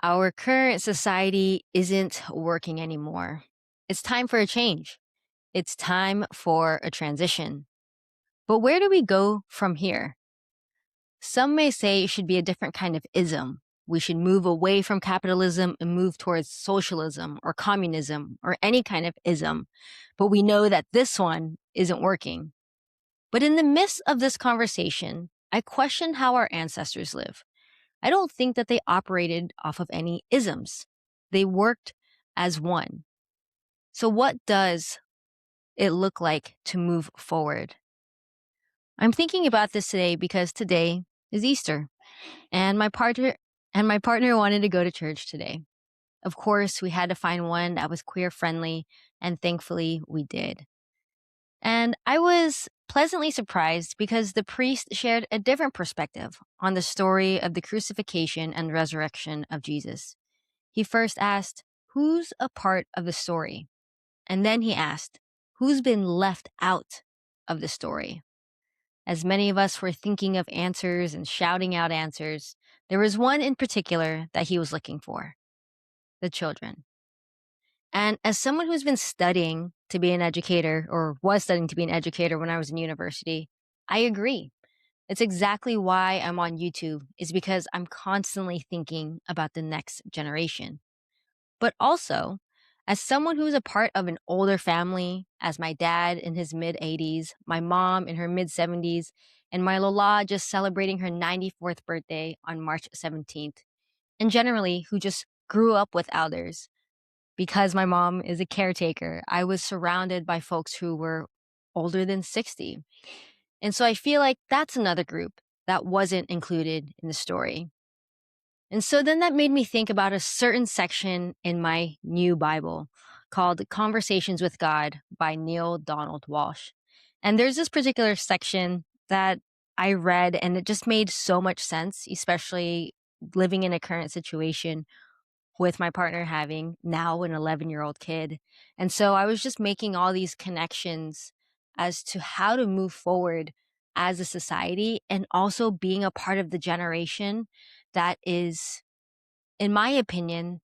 Our current society isn't working anymore. It's time for a change. It's time for a transition. But where do we go from here? Some may say it should be a different kind of ism. We should move away from capitalism and move towards socialism or communism or any kind of ism. But we know that this one isn't working. But in the midst of this conversation, I question how our ancestors live. I don't think that they operated off of any isms. They worked as one. So what does it look like to move forward? I'm thinking about this today because today is Easter and my partner wanted to go to church today. Of course, we had to find one that was queer friendly, and thankfully we did. And I was pleasantly surprised because the priest shared a different perspective on the story of the crucifixion and resurrection of Jesus. He first asked, "Who's a part of the story?" And then he asked, "Who's been left out of the story?" As many of us were thinking of answers and shouting out answers, there was one in particular that he was looking for: the children. And as someone who's been studying to be an educator, or was studying to be an educator when I was in university, I agree. It's exactly why I'm on YouTube, is because I'm constantly thinking about the next generation. But also, as someone who's a part of an older family, as my dad in his mid 80s, my mom in her mid 70s, and my Lola just celebrating her 94th birthday on March 17th, and generally who just grew up with elders. Because my mom is a caretaker, I was surrounded by folks who were older than 60. And so I feel like that's another group that wasn't included in the story. And so then that made me think about a certain section in my new Bible called Conversations with God by Neil Donald Walsh. And there's this particular section that I read and it just made so much sense, especially living in a current situation with my partner having now an 11-year-old kid. And so I was just making all these connections as to how to move forward as a society and also being a part of the generation that is, in my opinion,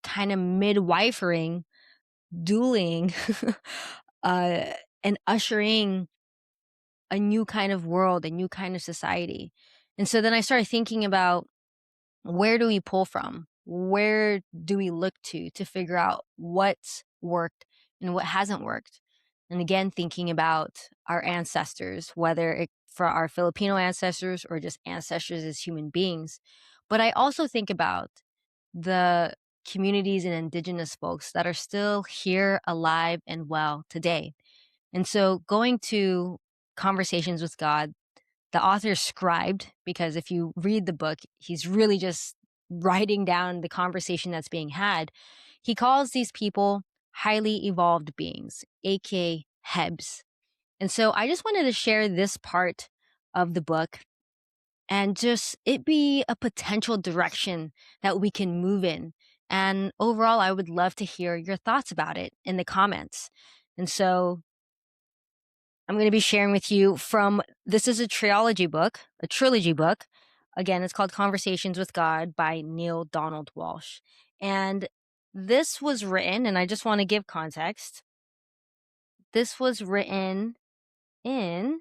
kind of midwifering, dueling, uh, and ushering a new kind of world, a new kind of society. And so then I started thinking about, where do we pull from? Where do we look to figure out what's worked and what hasn't worked? And again, thinking about our ancestors, whether it for our Filipino ancestors or just ancestors as human beings. But I also think about the communities and indigenous folks that are still here, alive, and well today. And so going to Conversations with God, the author scribed, because if you read the book, he's really just writing down the conversation that's being had. He calls these people highly evolved beings, aka Hebs. And so I just wanted to share this part of the book and just it be a potential direction that we can move in. And overall, I would love to hear your thoughts about it in the comments. And so I'm going to be sharing with you from this is a trilogy book. Again, it's called Conversations with God by Neil Donald Walsh. And this was written, and I just want to give context. This was written in,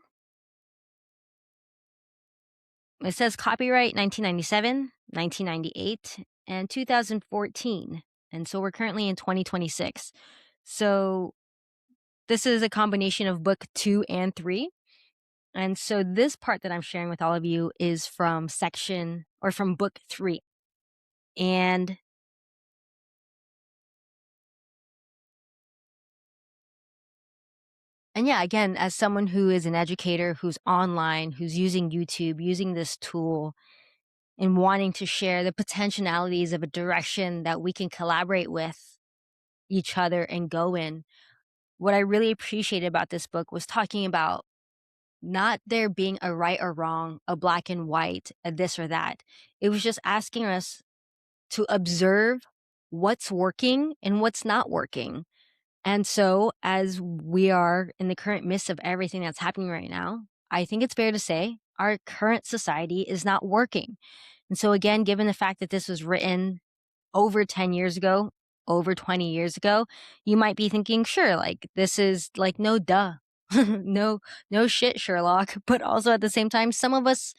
it says copyright 1997, 1998, and 2014. And so we're currently in 2026. So this is a combination of book 2 and 3. And so this part that I'm sharing with all of you is from book 3. And yeah, again, as someone who is an educator, who's online, who's using YouTube, using this tool and wanting to share the potentialities of a direction that we can collaborate with each other and go in, what I really appreciated about this book was talking about not there being a right or wrong, a black and white, a this or that. It was just asking us to observe what's working and what's not working. And so, as we are in the current midst of everything that's happening right now, I think it's fair to say our current society is not working. And so, again, given the fact that this was written over 10 years ago, over 20 years ago, you might be thinking, sure, like this is like no duh. no no shit, Sherlock. But also at the same time, some of us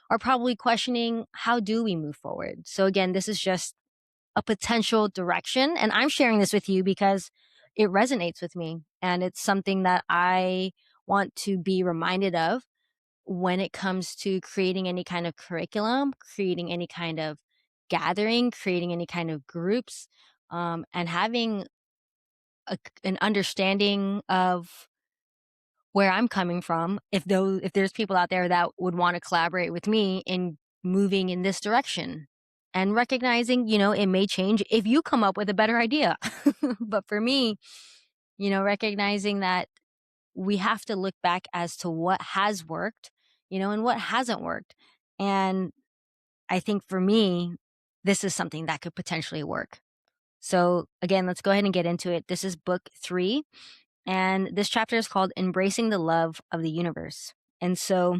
are probably questioning, how do we move forward? So again, this is just a potential direction, and I'm sharing this with you because it resonates with me, and it's something that I want to be reminded of when it comes to creating any kind of curriculum, creating any kind of gathering, creating any kind of groups, and having an understanding of where I'm coming from. If there's people out there that would want to collaborate with me in moving in this direction, and recognizing, it may change if you come up with a better idea. But for me, recognizing that we have to look back as to what has worked, and what hasn't worked. And I think for me, this is something that could potentially work. So again, let's go ahead and get into it. This is book 3, and this chapter is called Embracing the Love of the Universe. And so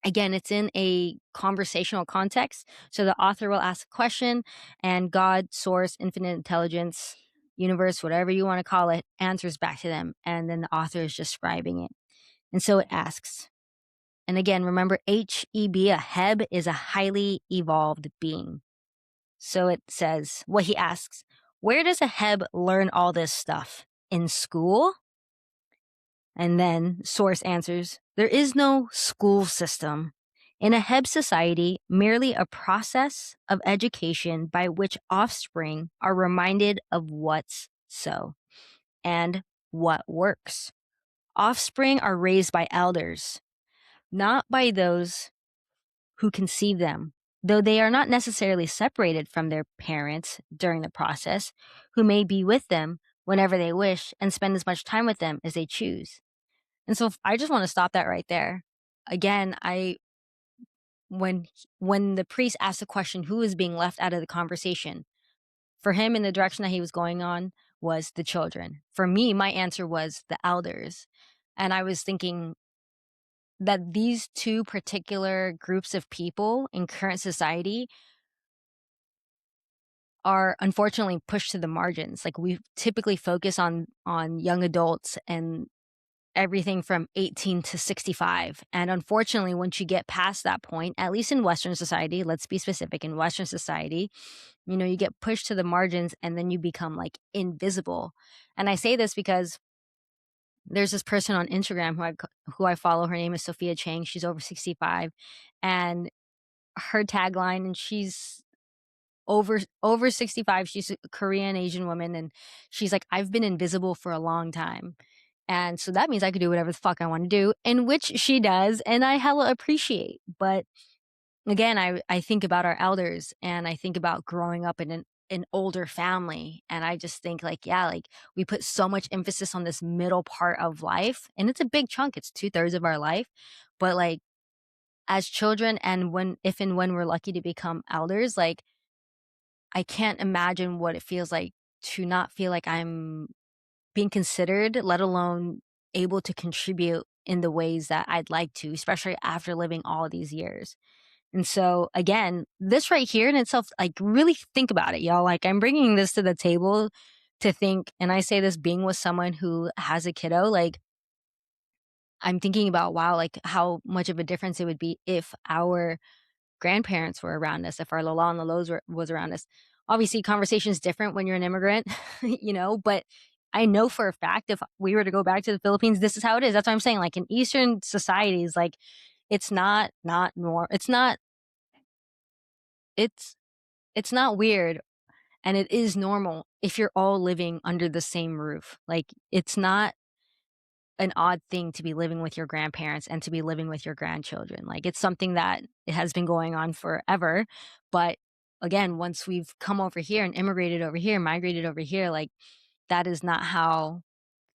again, it's in a conversational context. So the author will ask a question, and God, source, infinite intelligence, universe, whatever you want to call it, answers back to them. And then the author is describing it. And so it asks, and again, remember, HEB, a Heb, is a highly evolved being. So it says, what he asks, where does a Heb learn all this stuff? In school? And then source answers, there is no school system. In a Heb society, merely a process of education by which offspring are reminded of what's so and what works. Offspring are raised by elders, not by those who conceive them, though they are not necessarily separated from their parents during the process, who may be with them whenever they wish and spend as much time with them as they choose. And so I just want to stop that right there. Again, when the priest asked the question, who is being left out of the conversation? For him, in the direction that he was going on, was the children. For me, my answer was the elders. And I was thinking that these two particular groups of people in current society are unfortunately pushed to the margins. Like, we typically focus on young adults and everything from 18 to 65. And unfortunately, once you get past that point, at least in Western society, let's be specific, in Western society, you get pushed to the margins and then you become like invisible. And I say this because there's this person on Instagram who I follow. Her name is Sophia Chang. She's over 65, and her tagline, and she's over 65. She's a Korean Asian woman, and she's like, I've been invisible for a long time. And so that means I could do whatever the fuck I want to do, in which she does, and I hella appreciate. But again, I think about our elders, and I think about growing up in an older family, and I just think like, yeah, like we put so much emphasis on this middle part of life, and it's a big chunk. It's 2/3 of our life. But like, as children, and if and when we're lucky to become elders, like, I can't imagine what it feels like to not feel like I'm being considered, let alone able to contribute in the ways that I'd like to, especially after living all these years. And so again, this right here in itself, like, really think about it, y'all. Like, I'm bringing this to the table to think, and I say this being with someone who has a kiddo, like, I'm thinking about, wow, like how much of a difference it would be if our grandparents were around us, if our Lala and Lalos was around us. Obviously, conversation is different when you're an immigrant, but I know for a fact if we were to go back to the Philippines, this is how it is. That's what I'm saying. Like, in Eastern societies, like, it's not nor it's it's not weird, and it is normal if you're all living under the same roof. Like, it's not an odd thing to be living with your grandparents and to be living with your grandchildren. Like, it's something that it has been going on forever. But again, once we've come over here and immigrated over here, migrated over here, like, that is not how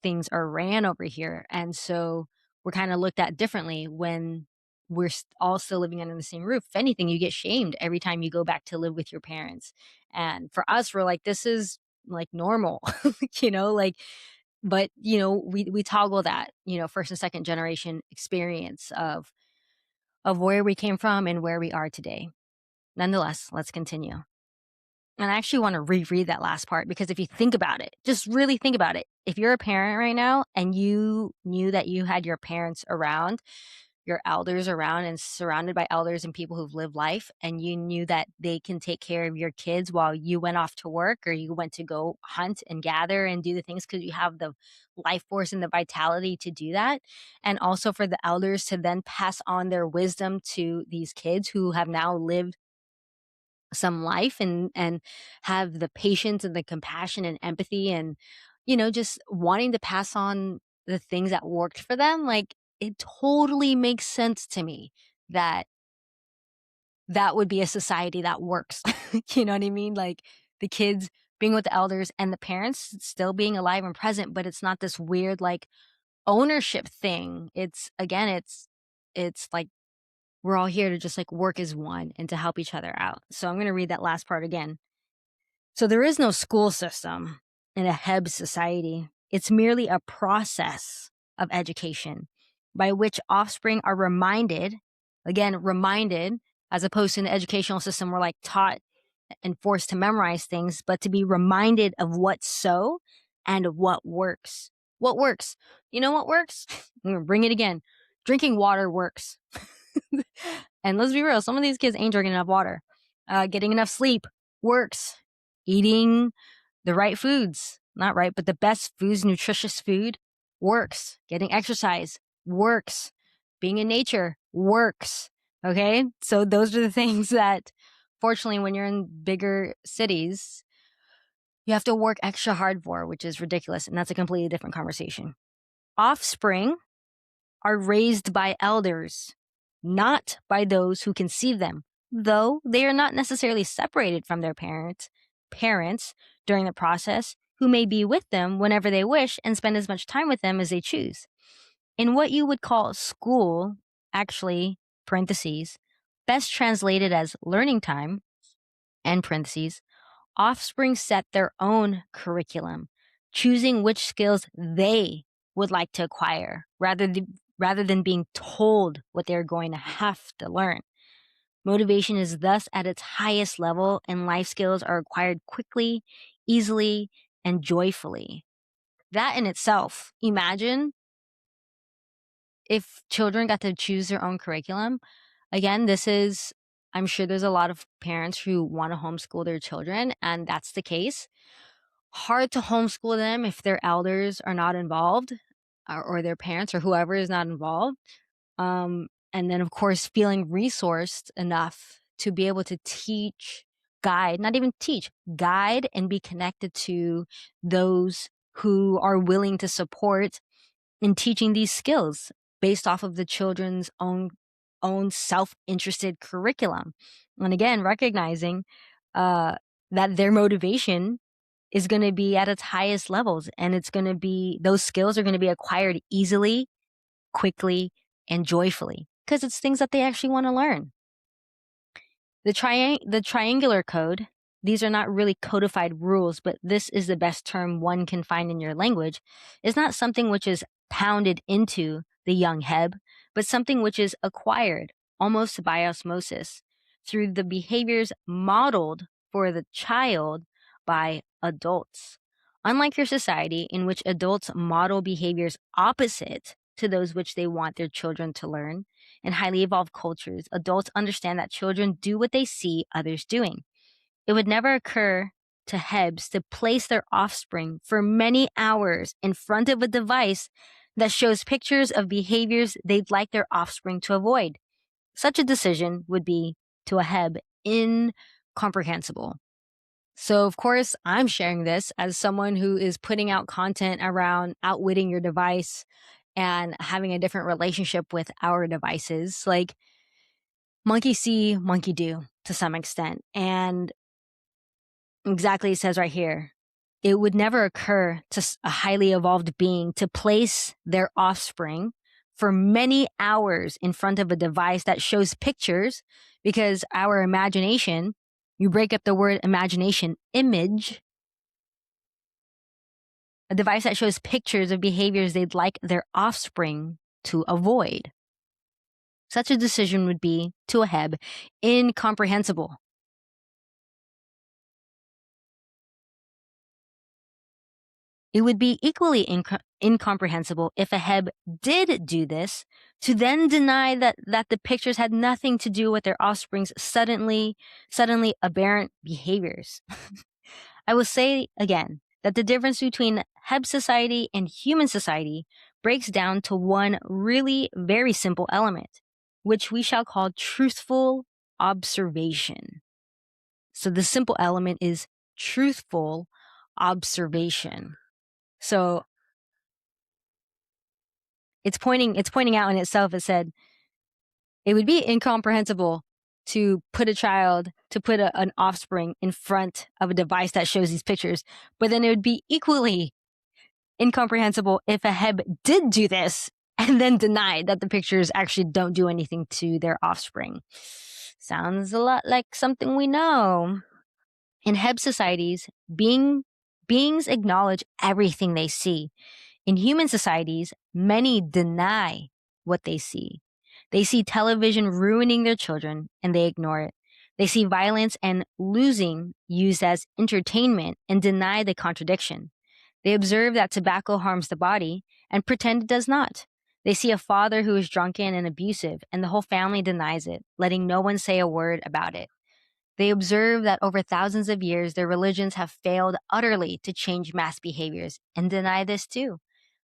things are ran over here. And so we're kind of looked at differently when we're all still living under the same roof. If anything, you get shamed every time you go back to live with your parents. And for us, we're like, this is like normal, like, but we toggle that, first and second generation experience of where we came from and where we are today. Nonetheless, let's continue. And I actually want to reread that last part, because if you think about it, just really think about it. If you're a parent right now and you knew that you had your parents around, your elders around, and surrounded by elders and people who've lived life, and you knew that they can take care of your kids while you went off to work or you went to go hunt and gather and do the things because you have the life force and the vitality to do that. And also for the elders to then pass on their wisdom to these kids who have now lived some life and have the patience and the compassion and empathy and just wanting to pass on the things that worked for them. Like, it totally makes sense to me that that would be a society that works. You know what I mean? Like, the kids being with the elders and the parents still being alive and present, but it's not this weird like ownership thing. It's again, it's like we're all here to just like work as one and to help each other out. So I'm going to read that last part again. So there is no school system in a Heb society. It's merely a process of education by which offspring are reminded, again, reminded, as opposed to an educational system where like taught and forced to memorize things, but to be reminded of what's so and of what works. What works? You know what works? I'm going to bring it again. Drinking water works. And let's be real, some of these kids ain't drinking enough water. Getting enough sleep works. Eating the right foods, not right, but the best foods, nutritious food works. Getting exercise works. Being in nature works. Okay. So those are the things that, fortunately, when you're in bigger cities, you have to work extra hard for, which is ridiculous. And that's a completely different conversation. Offspring are raised by elders, not by those who conceive them, though they are not necessarily separated from their parents during the process, who may be with them whenever they wish and spend as much time with them as they choose. In what you would call school, actually, parentheses, best translated as learning time, end parentheses, offspring set their own curriculum, choosing which skills they would like to acquire rather than being told what they're going to have to learn. Motivation is thus at its highest level, and life skills are acquired quickly, easily, and joyfully. That in itself, imagine if children got to choose their own curriculum. Again, I'm sure there's a lot of parents who want to homeschool their children, and that's the case. Hard to homeschool them if their elders are not involved, or their parents or whoever is not involved. And then, of course, feeling resourced enough to be able to not even teach, guide, and be connected to those who are willing to support in teaching these skills based off of the children's own self-interested curriculum. And again, recognizing that their motivation is going to be at its highest levels, and those skills are going to be acquired easily, quickly, and joyfully, because it's things that they actually want to learn. The triangular code, these are not really codified rules, but this is the best term one can find in your language, is not something which is pounded into the young Heb, but something which is acquired almost by osmosis through the behaviors modeled for the child by adults. Unlike your society, in which adults model behaviors opposite to those which they want their children to learn, in highly evolved cultures, adults understand that children do what they see others doing. It would never occur to Hebs to place their offspring for many hours in front of a device that shows pictures of behaviors they'd like their offspring to avoid. Such a decision would be, to a Heb, incomprehensible. So, of course, I'm sharing this as someone who is putting out content around outwitting your device and having a different relationship with our devices. Like, monkey see, monkey do to some extent. And exactly, it says right here, it would never occur to a highly evolved being to place their offspring for many hours in front of a device that shows pictures, because our imagination, you break up the word imagination, image, a device that shows pictures of behaviors they'd like their offspring to avoid. Such a decision would be, to a Heb, incomprehensible. It would be equally incomprehensible if a Heb did do this to then deny that the pictures had nothing to do with their offspring's suddenly aberrant behaviors. I will say again that the difference between Heb society and human society breaks down to one really very simple element, which we shall call truthful observation. So the simple element is truthful observation. So it's pointing out in itself. It said it would be incomprehensible to put an offspring in front of a device that shows these pictures, but then it would be equally incomprehensible if a Heb did do this and then denied that the pictures actually don't do anything to their offspring. Sounds a lot like something we know. In Heb societies, beings acknowledge everything they see. In human societies, many deny what they see. They see television ruining their children and they ignore it. They see violence and losing used as entertainment and deny the contradiction. They observe that tobacco harms the body and pretend it does not. They see a father who is drunken and abusive, and the whole family denies it, letting no one say a word about it. They observe that over thousands of years, their religions have failed utterly to change mass behaviors and deny this too.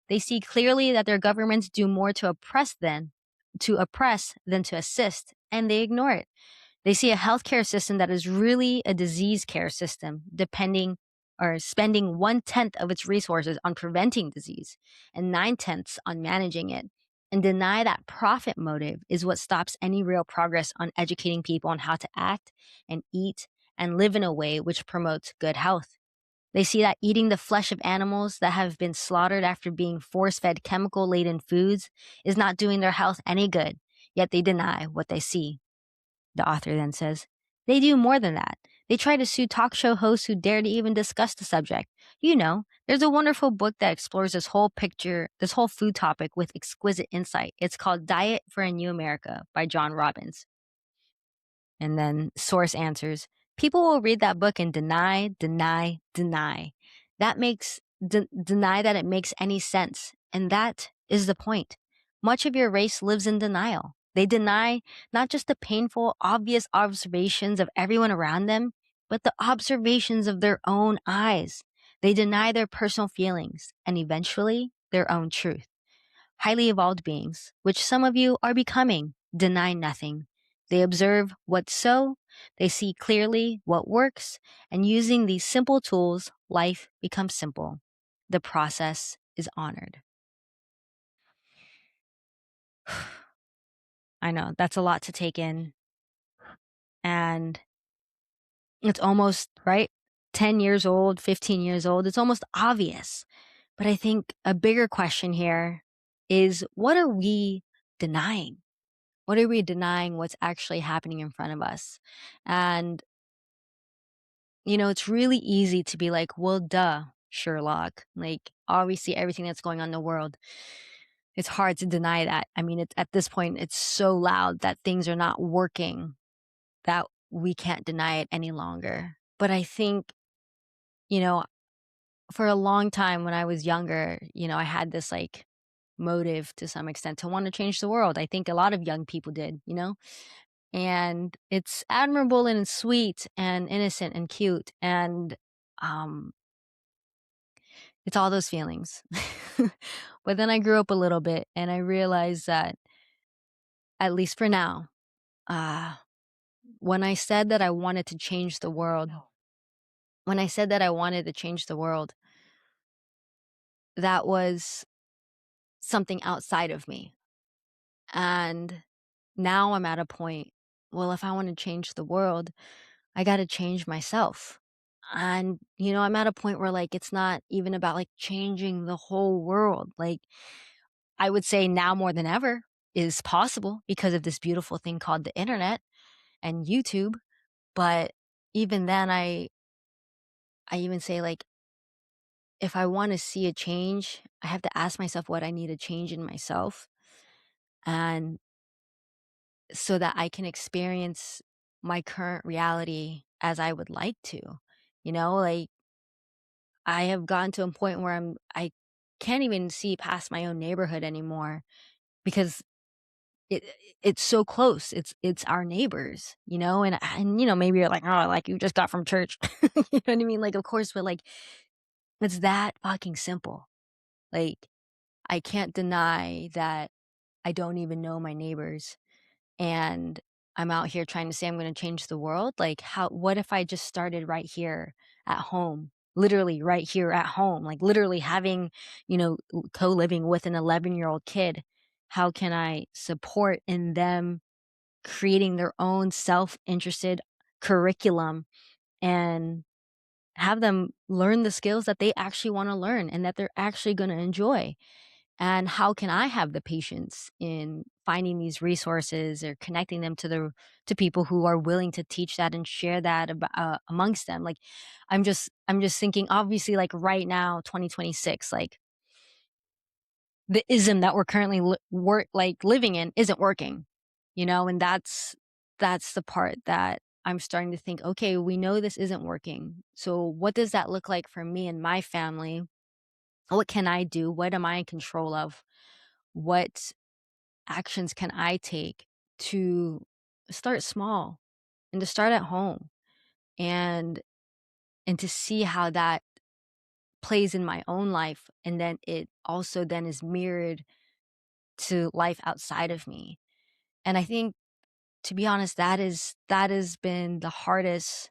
They see clearly that their governments do more to oppress than to assist, and they ignore it. They see a healthcare system that is really a disease care system, depending or spending 1/10 of its resources on preventing disease and 9/10 on managing it, and deny that profit motive is what stops any real progress on educating people on how to act and eat and live in a way which promotes good health. They see that eating the flesh of animals that have been slaughtered after being force fed chemical laden foods is not doing their health any good, yet they deny what they see. The author then says, they do more than that. They try to sue talk show hosts who dare to even discuss the subject. There's a wonderful book that explores this whole food topic with exquisite insight. It's called Diet for a New America by John Robbins. And then source answers, people will read that book and deny. Deny that it makes any sense. And that is the point. Much of your race lives in denial. They deny not just the painful, obvious observations of everyone around them, but the observations of their own eyes. They deny their personal feelings and eventually their own truth. Highly evolved beings, which some of you are becoming, deny nothing. They observe what's so, they see clearly what works, and using these simple tools, life becomes simple. The process is honored. I know, that's a lot to take in. And it's almost, right? 10 years old, 15 years old. It's almost obvious. But I think a bigger question here is, what are we denying? What are we denying what's actually happening in front of us? And, it's really easy to be like, well, duh, Sherlock. Like, obviously, everything that's going on in the world, it's hard to deny that. I mean, at this point, it's so loud that things are not working that we can't deny it any longer. But I think, you know, for a long time when I was younger, I had this like motive to some extent to want to change the world. I think a lot of young people did. And it's admirable and sweet and innocent and cute and um it's all those feelings. But then I grew up a little bit and I realized that, at least for now, uh when I said that I wanted to change the world, when I said that I wanted to change the world, that was something outside of me. And now I'm at a point, well, if I want to change the world, I got to change myself. And, I'm at a point where like it's not even about like changing the whole world. Like, I would say now more than ever is possible because of this beautiful thing called the internet and YouTube. But even then, I even say like, if I want to see a change, I have to ask myself what I need to change in myself. And so that I can experience my current reality as I would like to. Like, I have gotten to a point where I can't even see past my own neighborhood anymore because it it's so close. It's our neighbors, maybe you're like, "Oh, like you just got from church." You know what I mean? Like, of course, but like it's that fucking simple. Like, I can't deny that I don't even know my neighbors, and I'm out here trying to say I'm gonna change the world. Like, what if I just started right here at home? Literally right here at home, like literally having, co-living with an 11-year-old kid. How can I support in them creating their own self-interested curriculum and have them learn the skills that they actually wanna learn and that they're actually gonna enjoy? And how can I have the patience in finding these resources or connecting them to people who are willing to teach that and share that amongst them? Like, I'm just thinking, obviously, like right now, 2026, like the ism that we're currently living in isn't working, and that's the part that I'm starting to think, okay, we know this isn't working. So what does that look like for me and my family? What can I do? What am I in control of? What actions can I take to start small and to start at home and to see how that plays in my own life, and then it also then is mirrored to life outside of me. And I think, to be honest, that has been the hardest,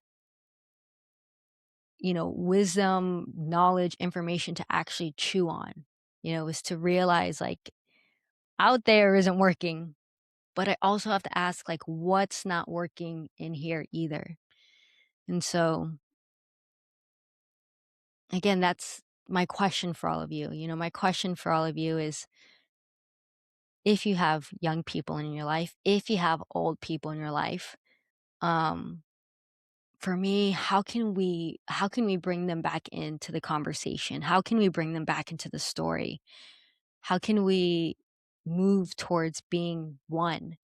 wisdom, knowledge, information to actually chew on, is to realize like out there isn't working. But I also have to ask, like, what's not working in here either? And so, again, that's my question for all of you. My question for all of you is, if you have young people in your life, if you have old people in your life, um, for me, how can we bring them back into the conversation? How can we bring them back into the story? How can we move towards being one?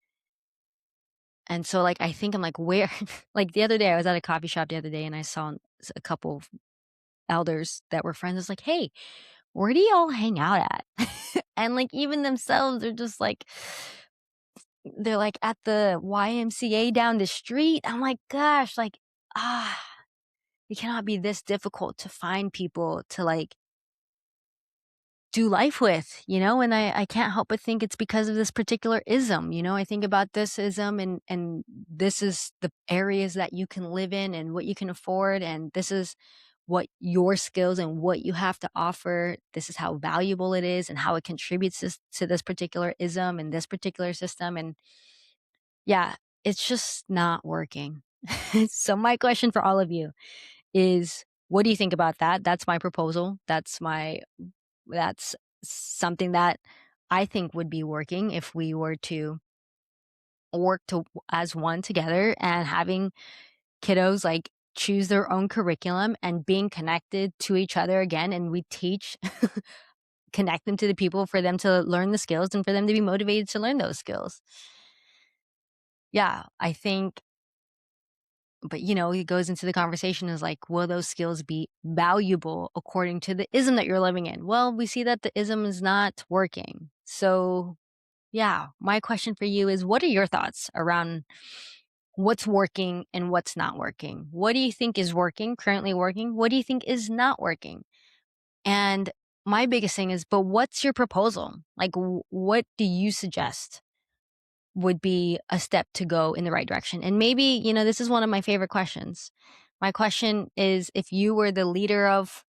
And so, like, I think I'm like, where like, the other day, I was at a coffee shop the other day, and I saw a couple of elders that were friends. I was like, "Hey, where do y'all hang out at?" And, like, even themselves are just like they're, like, at the YMCA down the street. I'm like, "Gosh," like, ah, it cannot be this difficult to find people to, like, do life with, and I can't help but think it's because of this particular ism. I think about this ism, and this is the areas that you can live in and what you can afford, and this is what your skills and what you have to offer. This is how valuable it is and how it contributes to this particular ism and this particular system. And yeah, it's just not working. So my question for all of you is, what do you think about that? That's my proposal. That's something that I think would be working if we were to work as one together, and having kiddos like choose their own curriculum and being connected to each other again, and we teach connect them to the people for them to learn the skills and for them to be motivated to learn those skills. Yeah, I think, but it goes into the conversation is like, will those skills be valuable according to the ism that you're living in? Well, we see that the ism is not working. So yeah, my question for you is, what are your thoughts around what's working and what's not working? What do you think is working, currently working? What do you think is not working? And my biggest thing is, but what's your proposal? Like, what do you suggest would be a step to go in the right direction? And maybe, this is one of my favorite questions. My question is, if you were the leader of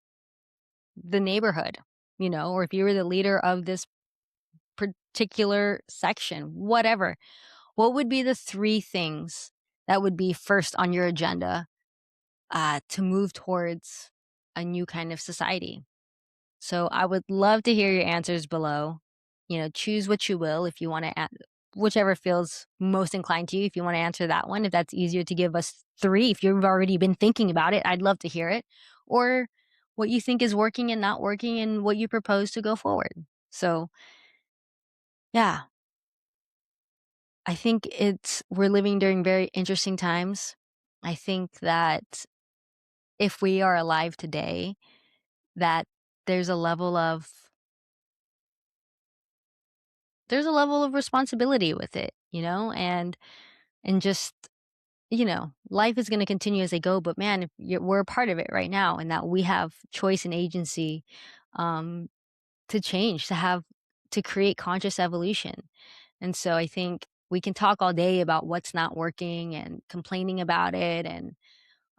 the neighborhood, or if you were the leader of this particular section, whatever, what would be the three things that would be first on your agenda to move towards a new kind of society? So I would love to hear your answers below. Choose what you will if you want to, whichever feels most inclined to you. If you want to answer that one, if that's easier to give us three, if you've already been thinking about it, I'd love to hear it. Or what you think is working and not working, and what you propose to go forward. So, yeah, I think we're living during very interesting times. I think that if we are alive today, that there's a level of there's a level of responsibility with it, and just, life is going to continue as they go, but man, if we're a part of it right now, and that we have choice and agency, um to change, to create conscious evolution. And so I think we can talk all day about what's not working and complaining about it, and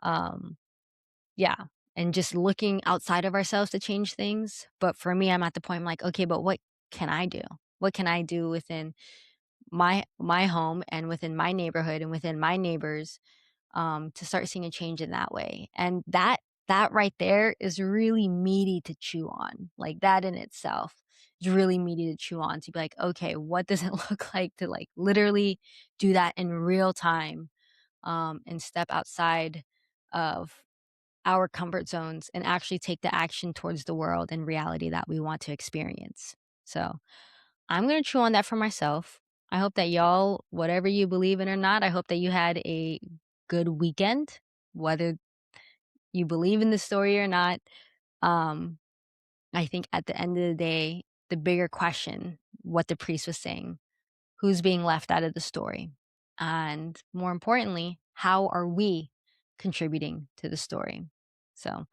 um yeah, and just looking outside of ourselves to change things. But for me, I'm at the point, I'm like, okay, but what can I do? What can I do within my home and within my neighborhood and within my neighbors, to start seeing a change in that way? And that right there is really meaty to chew on. Like, that in itself is really meaty to chew on, to be like, okay, what does it look like to, like, literally do that in real time, and step outside of our comfort zones and actually take the action towards the world and reality that we want to experience. So I'm going to chew on that for myself. I hope that y'all, whatever you believe in or not, I hope that you had a good weekend, whether you believe in the story or not. Um, I think at the end of the day, the bigger question, what the priest was saying, who's being left out of the story? And more importantly, how are we contributing to the story? So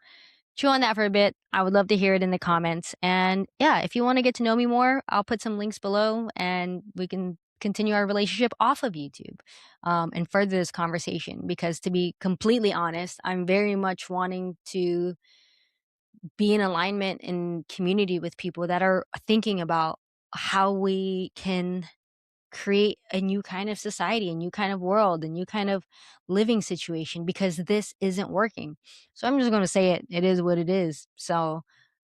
chew on that for a bit. I would love to hear it in the comments. And yeah, if you want to get to know me more, I'll put some links below, and we can continue our relationship off of YouTube, and further this conversation. Because to be completely honest, I'm very much wanting to be in alignment and community with people that are thinking about how we can create a new kind of society, a new kind of world, a new kind of living situation, because this isn't working. So I'm just going to say it. It is what it is. So,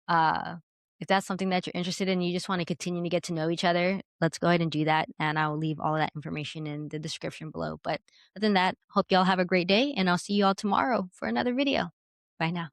uh, if that's something that you're interested in, you just want to continue to get to know each other, let's go ahead and do that. And I'll leave all of that information in the description below. But other than that, hope y'all have a great day, and I'll see you all tomorrow for another video. Bye now.